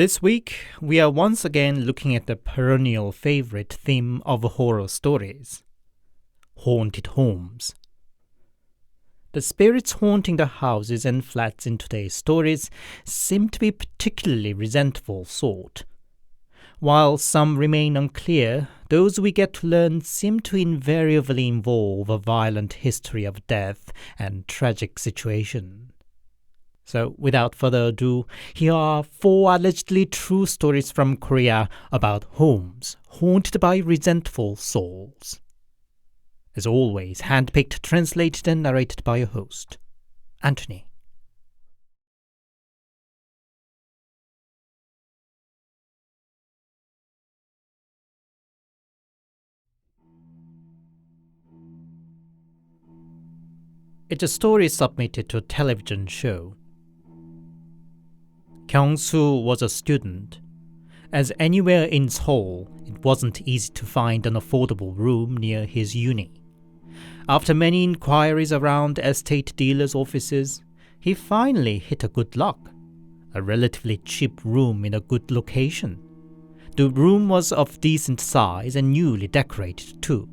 This week, we are once again looking at the perennial favorite theme of horror stories: haunted homes. The spirits haunting the houses and flats in today's stories seem to be particularly resentful sort. While some remain unclear, those we get to learn seem to invariably involve a violent history of death and tragic situation. So, without further ado, here are 4 allegedly true stories from Korea about homes haunted by resentful souls. As always, handpicked, translated, and narrated by your host, Anthony. It's a story submitted to a television show. Kyung-soo was a student. As anywhere in Seoul, it wasn't easy to find an affordable room near his uni. After many inquiries around estate dealers' offices, he finally hit a good luck: a relatively cheap room in a good location. The room was of decent size and newly decorated too.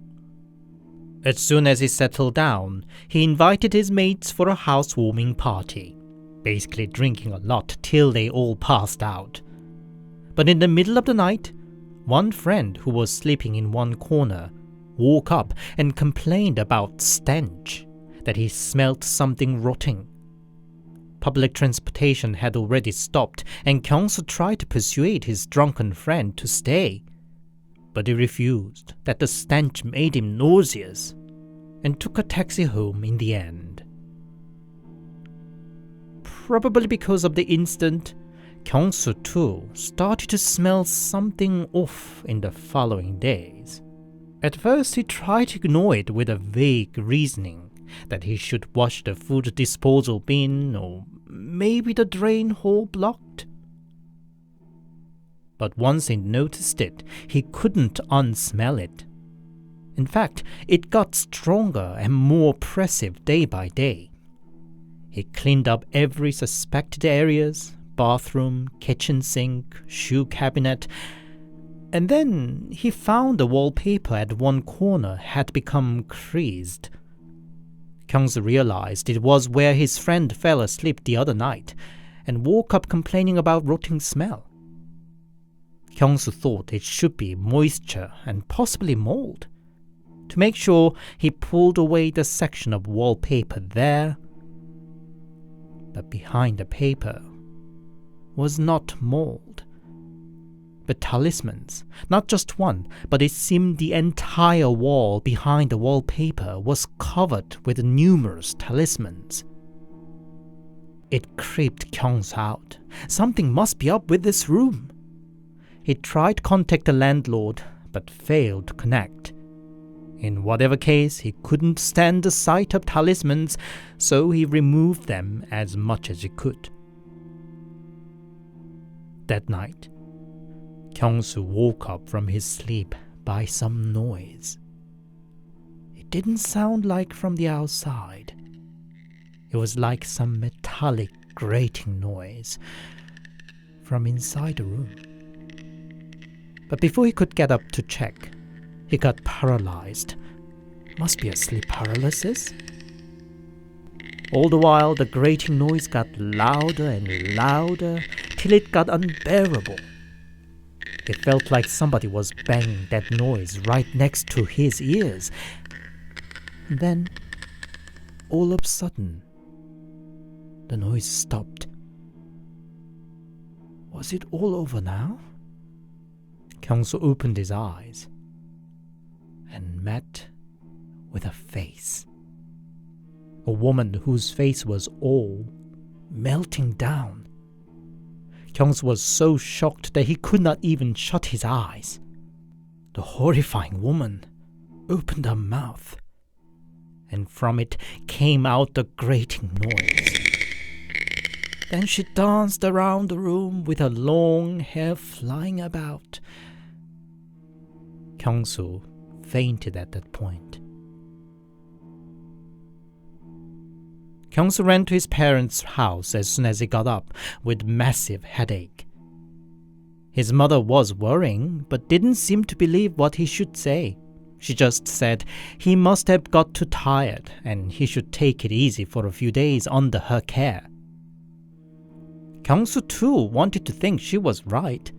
As soon as he settled down, he invited his mates for a housewarming party, basically drinking a lot till they all passed out. But in the middle of the night, one friend who was sleeping in one corner woke up and complained about stench, that he smelt something rotting. Public transportation had already stopped, and Kyung-soo tried to persuade his drunken friend to stay, but he refused, that the stench made him nauseous, and took a taxi home in the end. Probably because of the incident, Kyung-soo too started to smell something off in the following days. At first he tried to ignore it with a vague reasoning that he should wash the food disposal bin, or maybe the drain hole blocked. But once he noticed it, he couldn't unsmell it. In fact, it got stronger and more oppressive day by day. He cleaned up every suspected areas: bathroom, kitchen sink, shoe cabinet, and then he found the wallpaper at one corner had become creased. Kyung-soo realized it was where his friend fell asleep the other night and woke up complaining about rotting smell. Kyung-soo thought it should be moisture and possibly mold. To make sure, he pulled away the section of wallpaper there. But behind the paper was not mold, but talismans. Not just one, but it seemed the entire wall behind the wallpaper was covered with numerous talismans. It creeped Kyung-soo out. Something must be up with this room. He tried to contact the landlord, but failed to connect. In whatever case, he couldn't stand the sight of talismans, so he removed them as much as he could. That night, Kyung-soo woke up from his sleep by some noise. It didn't sound like from the outside. It was like some metallic grating noise from inside the room. But before he could get up to check, he got paralyzed. Must be a sleep paralysis. All the while, the grating noise got louder and louder till it got unbearable. It felt like somebody was banging that noise right next to his ears. And then, all of a sudden, the noise stopped. Was it all over now? Kyung-soo opened his eyes and met with a face. A woman whose face was all melting down. Kyung-soo was so shocked that he could not even shut his eyes. The horrifying woman opened her mouth, and from it came out the grating noise. Then she danced around the room with her long hair flying about. Kyung-soo fainted at that point. Kyung-soo ran to his parents' house as soon as he got up with massive headache. His mother was worrying, but didn't seem to believe what he should say. She just said he must have got too tired and he should take it easy for a few days under her care. Kyung-soo too wanted to think she was right.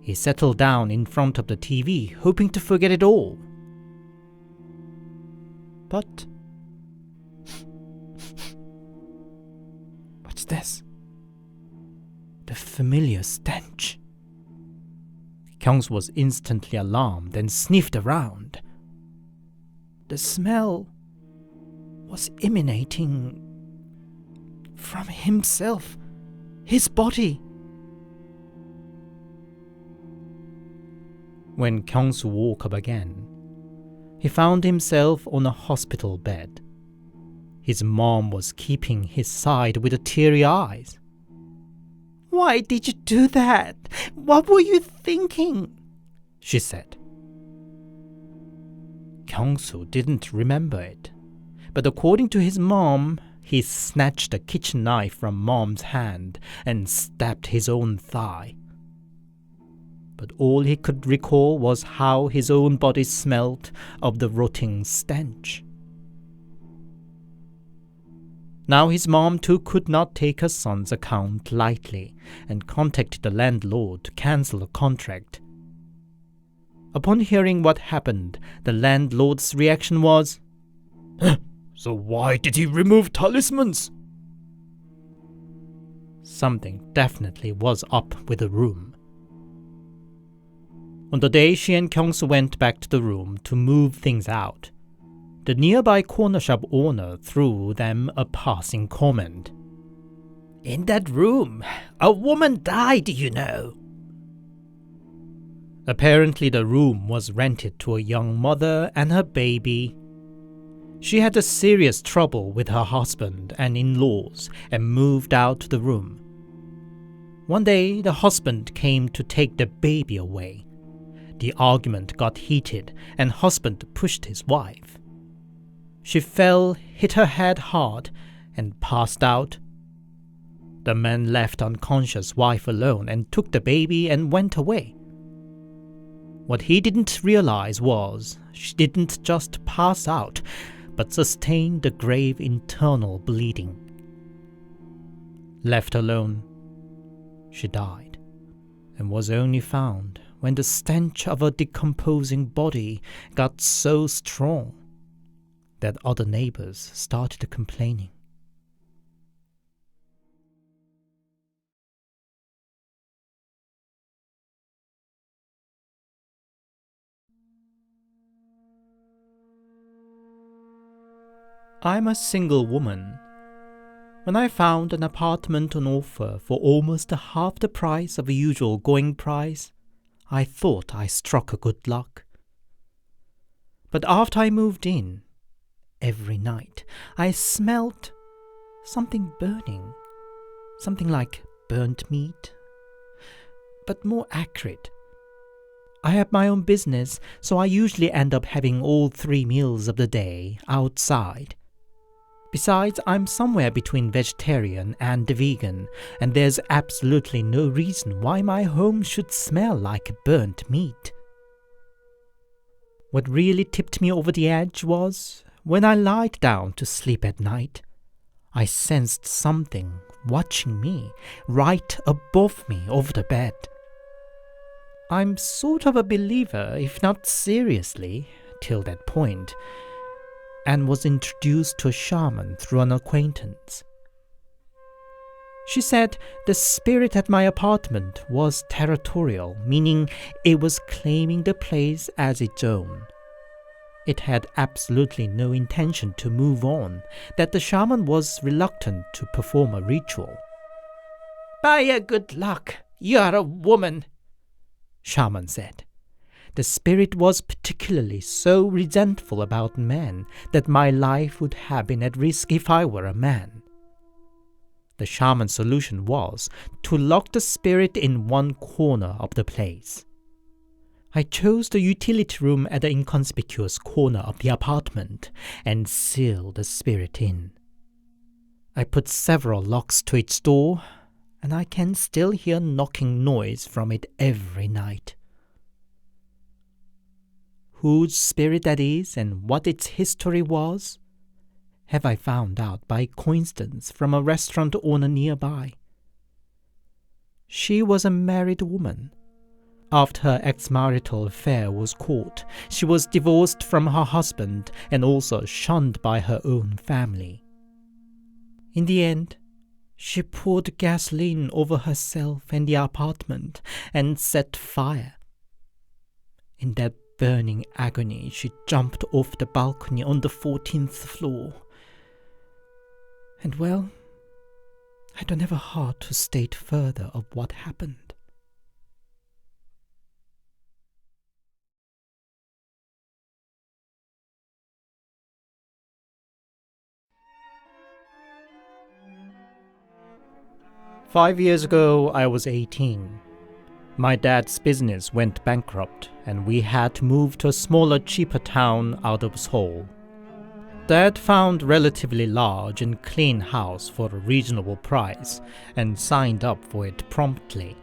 He settled down in front of the TV, hoping to forget it all. But what's this? The familiar stench. Kyung-soo was instantly alarmed and sniffed around. The smell was emanating from himself, his body. When Kyung-soo woke up again, he found himself on a hospital bed. His mom was keeping his side with teary eyes. "Why did you do that? What were you thinking?" she said. Kyung-soo didn't remember it, but according to his mom, he snatched a kitchen knife from mom's hand and stabbed his own thigh. But all he could recall was how his own body smelled of the rotting stench. Now his mom too could not take her son's account lightly and contacted the landlord to cancel the contract. Upon hearing what happened, the landlord's reaction was, "So why did he remove talismans?" Something definitely was up with the room. On the day she and Kyung-soo went back to the room to move things out, the nearby corner shop owner threw them a passing comment. "In that room, a woman died, you know." Apparently the room was rented to a young mother and her baby. She had a serious trouble with her husband and in-laws and moved out of the room. One day, the husband came to take the baby away. The argument got heated and husband pushed his wife. She fell, hit her head hard, and passed out. The man left unconscious wife alone and took the baby and went away. What he didn't realize was she didn't just pass out, but sustained a grave internal bleeding. Left alone, she died, and was only found when the stench of her decomposing body got so strong that other neighbors started complaining. I'm a single woman. When I found an apartment on offer for almost half the price of the usual going price, I thought I struck a good luck. But after I moved in, every night I smelt something burning, something like burnt meat, but more accurate. I have my own business, so I usually end up having all 3 meals of the day outside. Besides, I'm somewhere between vegetarian and vegan, and there's absolutely no reason why my home should smell like burnt meat. What really tipped me over the edge was when I lied down to sleep at night, I sensed something watching me right above me over the bed. I'm sort of a believer, if not seriously, till that point, and was introduced to a shaman through an acquaintance. She said the spirit at my apartment was territorial, meaning it was claiming the place as its own. It had absolutely no intention to move on, that the shaman was reluctant to perform a ritual. "By your good luck, you are a woman," shaman said. The spirit was particularly so resentful about men that my life would have been at risk if I were a man. The shaman's solution was to lock the spirit in one corner of the place. I chose the utility room at the inconspicuous corner of the apartment and sealed the spirit in. I put several locks to its door and I can still hear knocking noise from it every night. Whose spirit that is and what its history was, have I found out by coincidence from a restaurant owner nearby. She was a married woman. After her ex-marital affair was caught, she was divorced from her husband and also shunned by her own family. In the end, she poured gasoline over herself and the apartment and set fire. In that burning agony, she jumped off the balcony on the 14th floor. And well, I don't have a heart to state further of what happened. "5 years ago, I was 18. My dad's business went bankrupt, and we had to move to a smaller, cheaper town out of Seoul. Dad found a relatively large and clean house for a reasonable price and signed up for it promptly.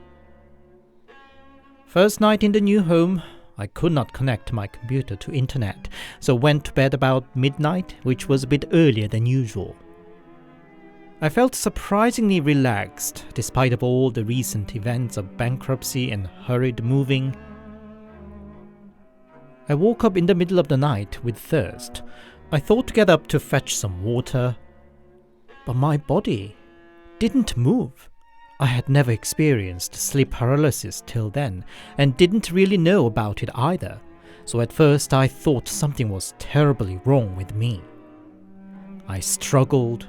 First night in the new home, I could not connect my computer to internet, so went to bed about midnight, which was a bit earlier than usual. I felt surprisingly relaxed, despite of all the recent events of bankruptcy and hurried moving. I woke up in the middle of the night with thirst. I thought to get up to fetch some water, but my body didn't move. I had never experienced sleep paralysis till then, and didn't really know about it either, so at first I thought something was terribly wrong with me. I struggled,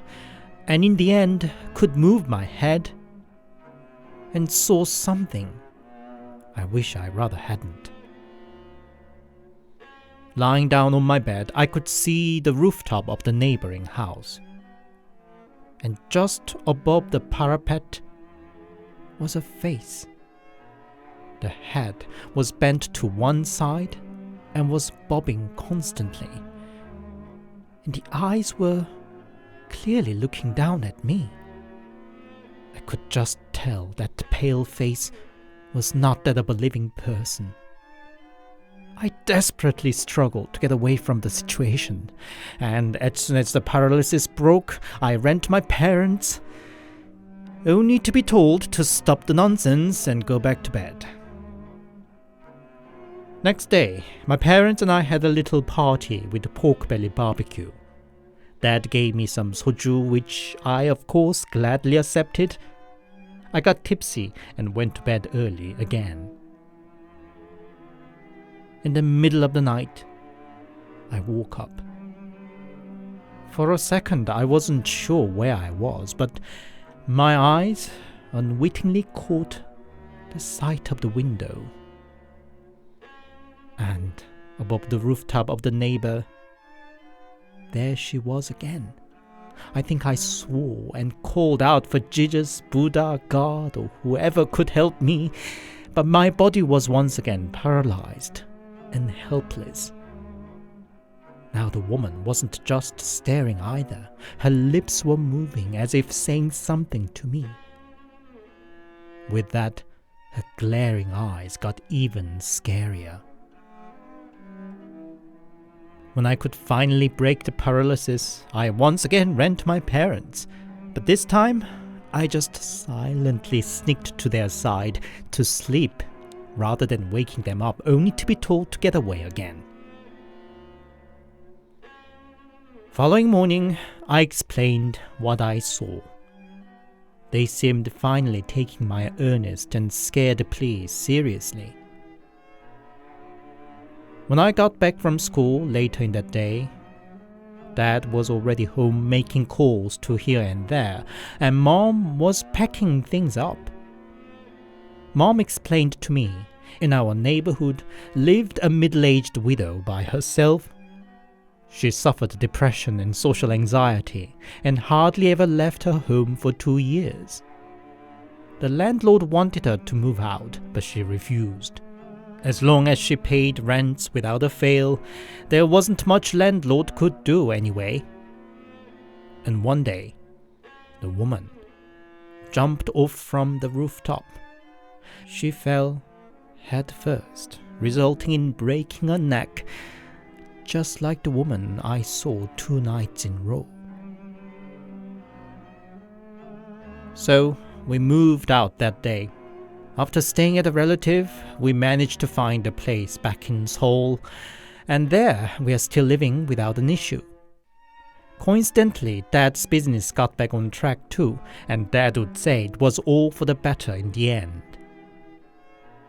and in the end could move my head and saw something I wish I rather hadn't. Lying down on my bed, I could see the rooftop of the neighboring house, and just above the parapet was a face. The head was bent to one side and was bobbing constantly, and the eyes were clearly looking down at me. I could just tell that the pale face was not that of a living person. I desperately struggled to get away from the situation, and as soon as the paralysis broke, I ran to my parents, only to be told to stop the nonsense and go back to bed. Next day, my parents and I had a little party with a pork belly barbecue. Dad gave me some soju, which I, of course, gladly accepted. I got tipsy and went to bed early again. In the middle of the night, I woke up. For a second, I wasn't sure where I was, but my eyes unwittingly caught the sight of the window. And above the rooftop of the neighbor, there she was again. I think I swore and called out for Jesus, Buddha, God, or whoever could help me, but my body was once again paralyzed and helpless. Now the woman wasn't just staring either. Her lips were moving as if saying something to me. With that, her glaring eyes got even scarier. When I could finally break the paralysis, I once again ran to my parents, but this time I just silently sneaked to their side to sleep, rather than waking them up only to be told to get away again. Following morning, I explained what I saw. They seemed finally taking my earnest and scared plea seriously. When I got back from school later in that day, Dad was already home making calls to here and there, and Mom was packing things up. Mom explained to me, in our neighborhood lived a middle-aged widow by herself. She suffered depression and social anxiety, and hardly ever left her home for 2 years. The landlord wanted her to move out, but she refused. As long as she paid rents without a fail, there wasn't much landlord could do anyway. And one day, the woman jumped off from the rooftop. She fell head first, resulting in breaking her neck, just like the woman I saw 2 nights in a row. So we moved out that day. After staying at a relative, we managed to find a place back in Seoul, and there we are still living without an issue. Coincidentally, Dad's business got back on track too, and Dad would say it was all for the better in the end.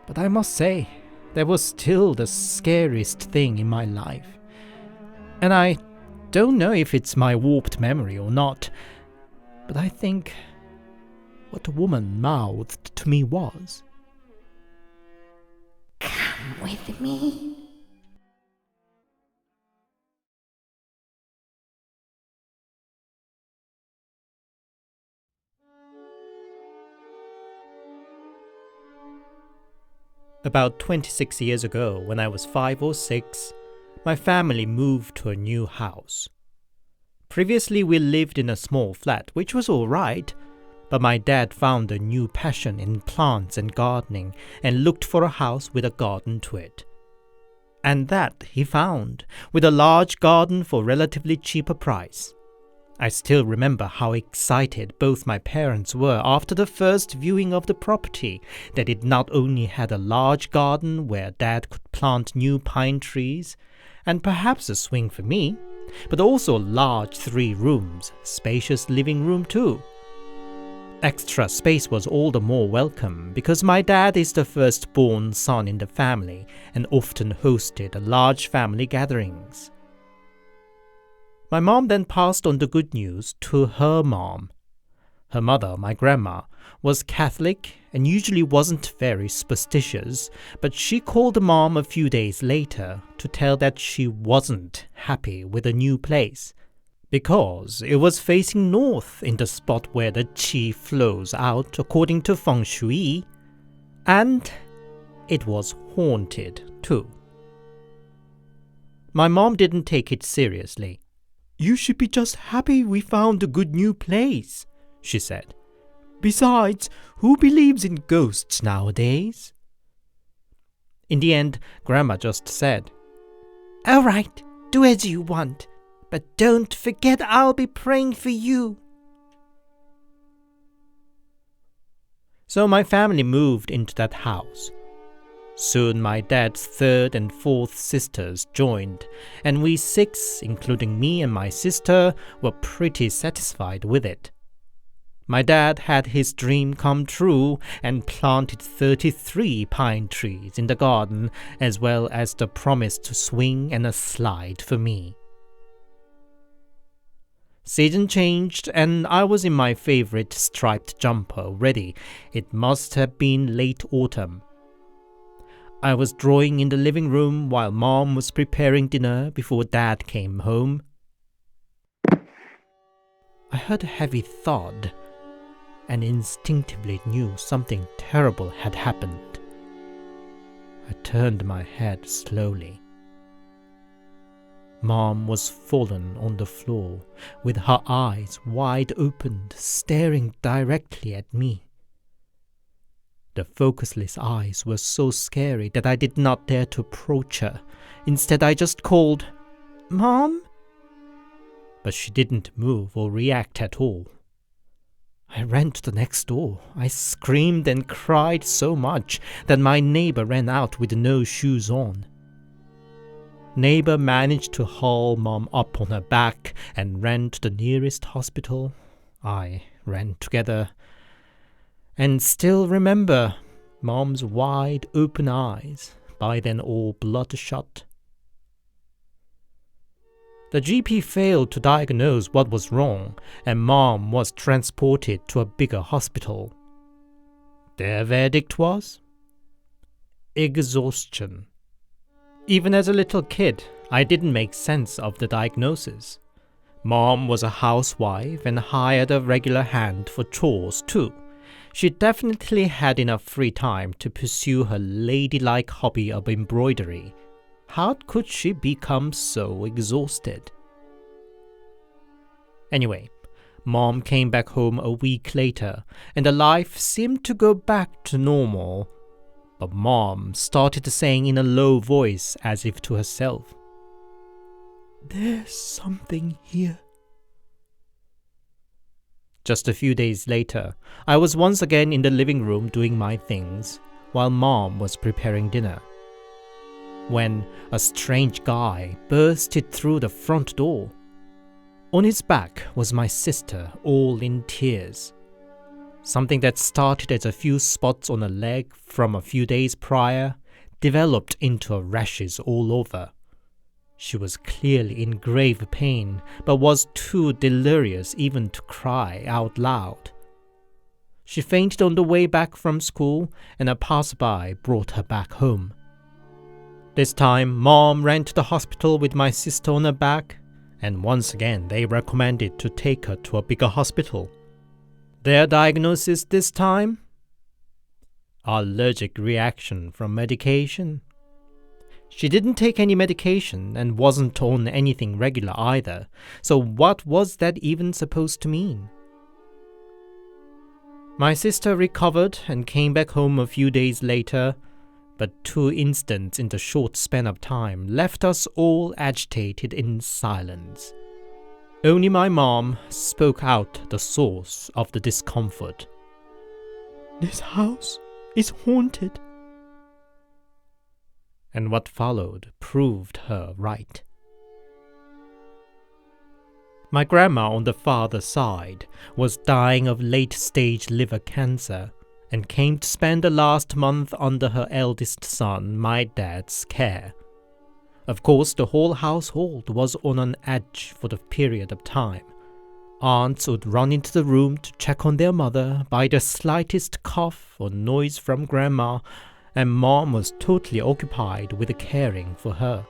But I must say, that was still the scariest thing in my life. And I don't know if it's my warped memory or not, but I think what the woman mouthed to me was, "Come with me." About 26 years ago, when I was 5 or 6, my family moved to a new house. Previously, we lived in a small flat, which was alright, but my dad found a new passion in plants and gardening and looked for a house with a garden to it. And that he found, with a large garden for relatively cheaper price. I still remember how excited both my parents were after the first viewing of the property, that it not only had a large garden where Dad could plant new pine trees, and perhaps a swing for me, but also a large 3 rooms, spacious living room too. Extra space was all the more welcome because my dad is the firstborn son in the family and often hosted large family gatherings. My mom then passed on the good news to her mom. Her mother, my grandma, was Catholic and usually wasn't very superstitious, but she called Mom a few days later to tell that she wasn't happy with the new place because it was facing north in the spot where the qi flows out according to feng shui, and it was haunted too. My mom didn't take it seriously. "You should be just happy we found a good new place," she said. "Besides, who believes in ghosts nowadays?" In the end, Grandma just said, "All right, do as you want, but don't forget I'll be praying for you." So my family moved into that house. Soon my dad's 3rd and 4th sisters joined, and we 6, including me and my sister, were pretty satisfied with it. My dad had his dream come true and planted 33 pine trees in the garden, as well as the promised swing and a slide for me. Season changed, and I was in my favorite striped jumper already. It must have been late autumn. I was drawing in the living room while Mom was preparing dinner before Dad came home. I heard a heavy thud and instinctively knew something terrible had happened. I turned my head slowly. Mom was fallen on the floor, with her eyes wide opened, staring directly at me. The focusless eyes were so scary that I did not dare to approach her. Instead, I just called, "Mom?" But she didn't move or react at all. I ran to the next door. I screamed and cried so much that my neighbor ran out with no shoes on. Neighbor managed to haul Mom up on her back and ran to the nearest hospital. I ran together. And still remember Mom's wide open eyes, by then all bloodshot. The GP failed to diagnose what was wrong, and Mom was transported to a bigger hospital. Their verdict was exhaustion. Even as a little kid, I didn't make sense of the diagnosis. Mom was a housewife and hired a regular hand for chores too. She definitely had enough free time to pursue her ladylike hobby of embroidery. How could she become so exhausted? Anyway, Mom came back home a week later, and the life seemed to go back to normal. But Mom started saying in a low voice, as if to herself, "There's something here." Just a few days later, I was once again in the living room doing my things, while Mom was preparing dinner, when a strange guy bursted through the front door. On his back was my sister, all in tears. Something that started as a few spots on a leg from a few days prior developed into rashes all over. She was clearly in grave pain, but was too delirious even to cry out loud. She fainted on the way back from school, and a passerby brought her back home. This time, Mom ran to the hospital with my sister on her back, and once again they recommended to take her to a bigger hospital. Their diagnosis this time? Allergic reaction from medication. She didn't take any medication and wasn't on anything regular either, so what was that even supposed to mean? My sister recovered and came back home a few days later, but 2 incidents in the short span of time left us all agitated in silence. Only my mom spoke out the source of the discomfort. "This house is haunted." And what followed proved her right. My grandma on the father's side was dying of late-stage liver cancer and came to spend the last month under her eldest son, my dad's care. Of course, the whole household was on an edge for the period of time. Aunts would run into the room to check on their mother by the slightest cough or noise from grandma, and Mom was totally occupied with caring for her.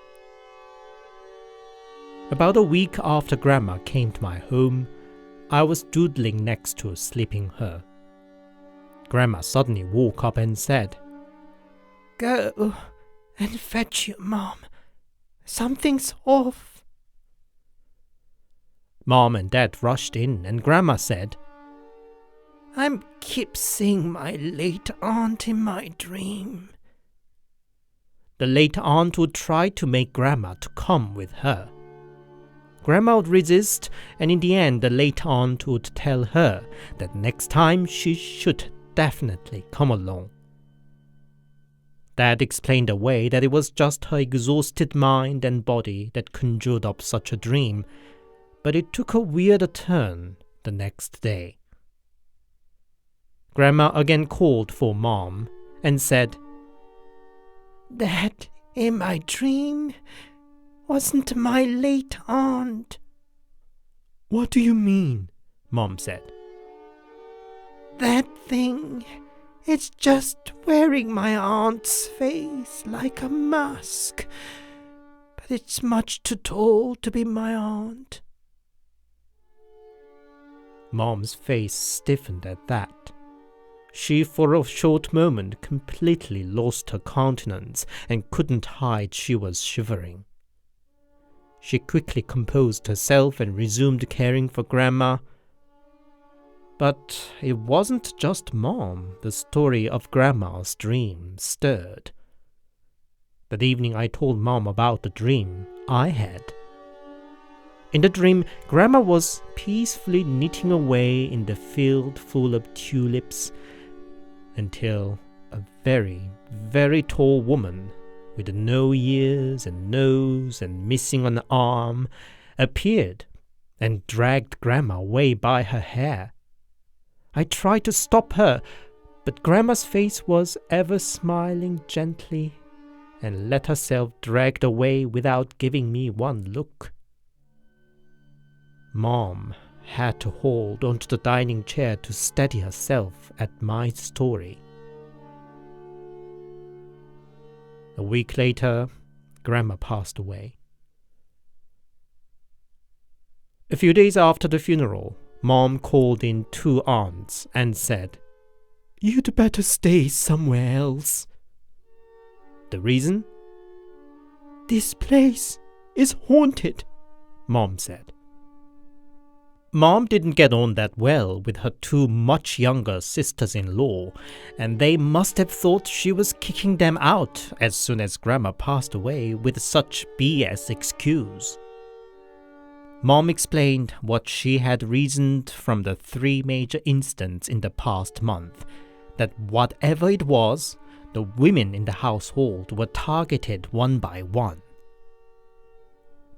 About a week after grandma came to my home, I was doodling next to sleeping her. Grandma suddenly woke up and said, "Go and fetch your mom. Something's off." Mom and Dad rushed in, and Grandma said, "I'm keep seeing my late aunt in my dream." The late aunt would try to make Grandma to come with her. Grandma would resist, and in the end the late aunt would tell her that next time she should definitely come along. Dad explained away that it was just her exhausted mind and body that conjured up such a dream, but it took a weirder turn the next day. Grandma again called for Mom and said, "That in my dream wasn't my late aunt." "What do you mean?" Mom said. "That thing, it's just wearing my aunt's face like a mask, but it's much too tall to be my aunt." Mom's face stiffened at that. She, for a short moment, completely lost her countenance and couldn't hide she was shivering. She quickly composed herself and resumed caring for Grandma. But it wasn't just Mom the story of Grandma's dream stirred. That evening I told Mom about the dream I had. In the dream, Grandma was peacefully knitting away in the field full of tulips until a very, very tall woman with no ears and nose and missing an arm appeared and dragged Grandma away by her hair. I tried to stop her, but Grandma's face was ever smiling gently and let herself dragged away without giving me one look. Mom had to hold onto the dining chair to steady herself at my story. A week later, Grandma passed away. A few days after the funeral, Mom called in 2 aunts and said, "You'd better stay somewhere else." The reason? "This place is haunted," Mom said. Mom didn't get on that well with her two much younger sisters-in-law, and they must have thought she was kicking them out as soon as Grandma passed away with such BS excuse. Mom explained what she had reasoned from the 3 major incidents in the past month, that whatever it was, the women in the household were targeted one by one.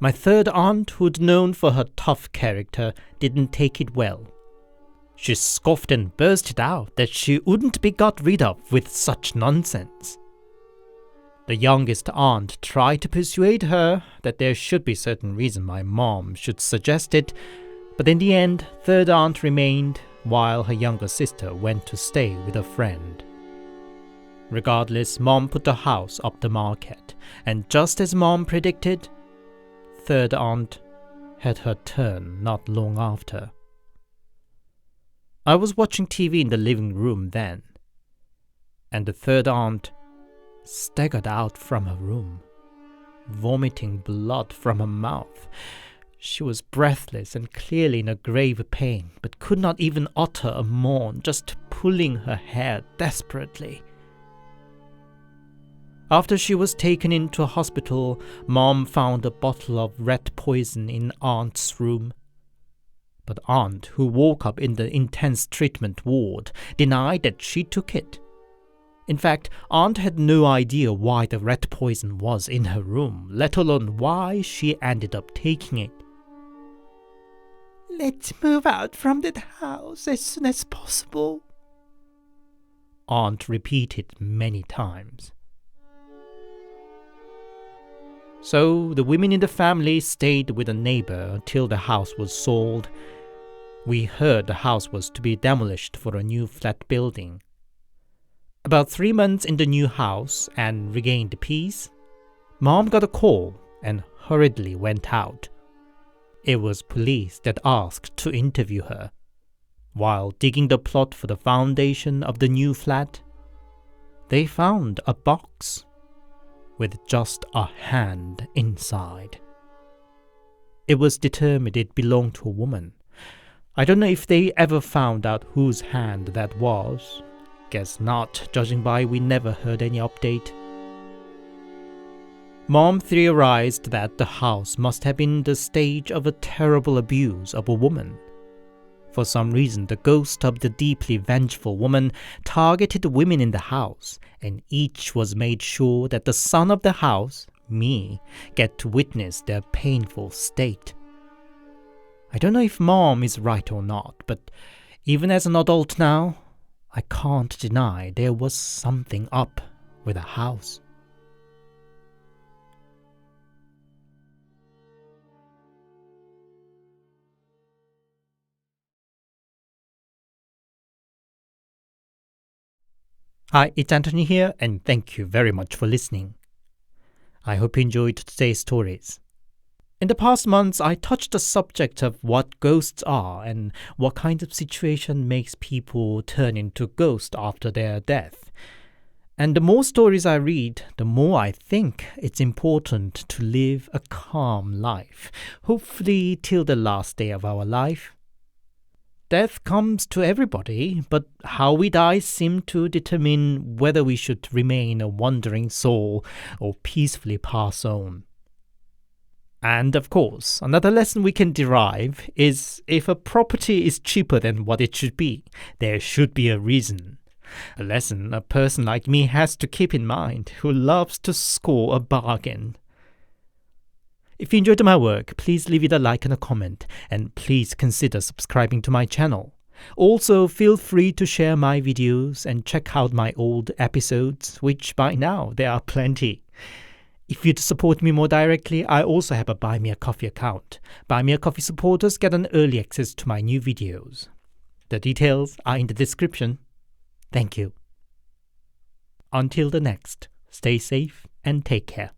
My third aunt, who'd known for her tough character, didn't take it well. She scoffed and bursted out that she wouldn't be got rid of with such nonsense. The youngest aunt tried to persuade her that there should be certain reason my mom should suggest it, but in the end, third aunt remained while her younger sister went to stay with a friend. Regardless, Mom put the house up the market, and just as Mom predicted, third aunt had her turn not long after. I was watching TV in the living room then, and the third aunt staggered out from her room, vomiting blood from her mouth. She was breathless and clearly in a grave pain, but could not even utter a moan, just pulling her hair desperately. After she was taken into a hospital, Mom found a bottle of rat poison in Aunt's room. But Aunt, who woke up in the intense treatment ward, denied that she took it. In fact, Aunt had no idea why the rat poison was in her room, let alone why she ended up taking it. "Let's move out from that house as soon as possible," Aunt repeated many times. So the women in the family stayed with a neighbor until the house was sold. We heard the house was to be demolished for a new flat building. About 3 months in the new house and regained peace, Mom got a call and hurriedly went out. It was police that asked to interview her. While digging the plot for the foundation of the new flat, they found a box with just a hand inside. It was determined it belonged to a woman. I don't know if they ever found out whose hand that was. Guess not, judging by we never heard any update. Mom theorized that the house must have been the stage of a terrible abuse of a woman. For some reason, the ghost of the deeply vengeful woman targeted the women in the house, and each was made sure that the son of the house, me, get to witness their painful state. I don't know if Mom is right or not, but even as an adult now, I can't deny there was something up with the house. Hi, it's Anthony here, and thank you very much for listening. I hope you enjoyed today's stories. In the past months, I touched the subject of what ghosts are and what kind of situation makes people turn into ghosts after their death. And the more stories I read, the more I think it's important to live a calm life, hopefully till the last day of our life. Death comes to everybody, but how we die seems to determine whether we should remain a wandering soul or peacefully pass on. And of course, another lesson we can derive is if a property is cheaper than what it should be, there should be a reason. A lesson a person like me has to keep in mind who loves to score a bargain. If you enjoyed my work, please leave it a like and a comment, and please consider subscribing to my channel. Also, feel free to share my videos and check out my old episodes, which by now there are plenty. If you'd support me more directly, I also have a Buy Me a Coffee account. Buy Me a Coffee supporters get an early access to my new videos. The details are in the description. Thank you. Until the next, stay safe and take care.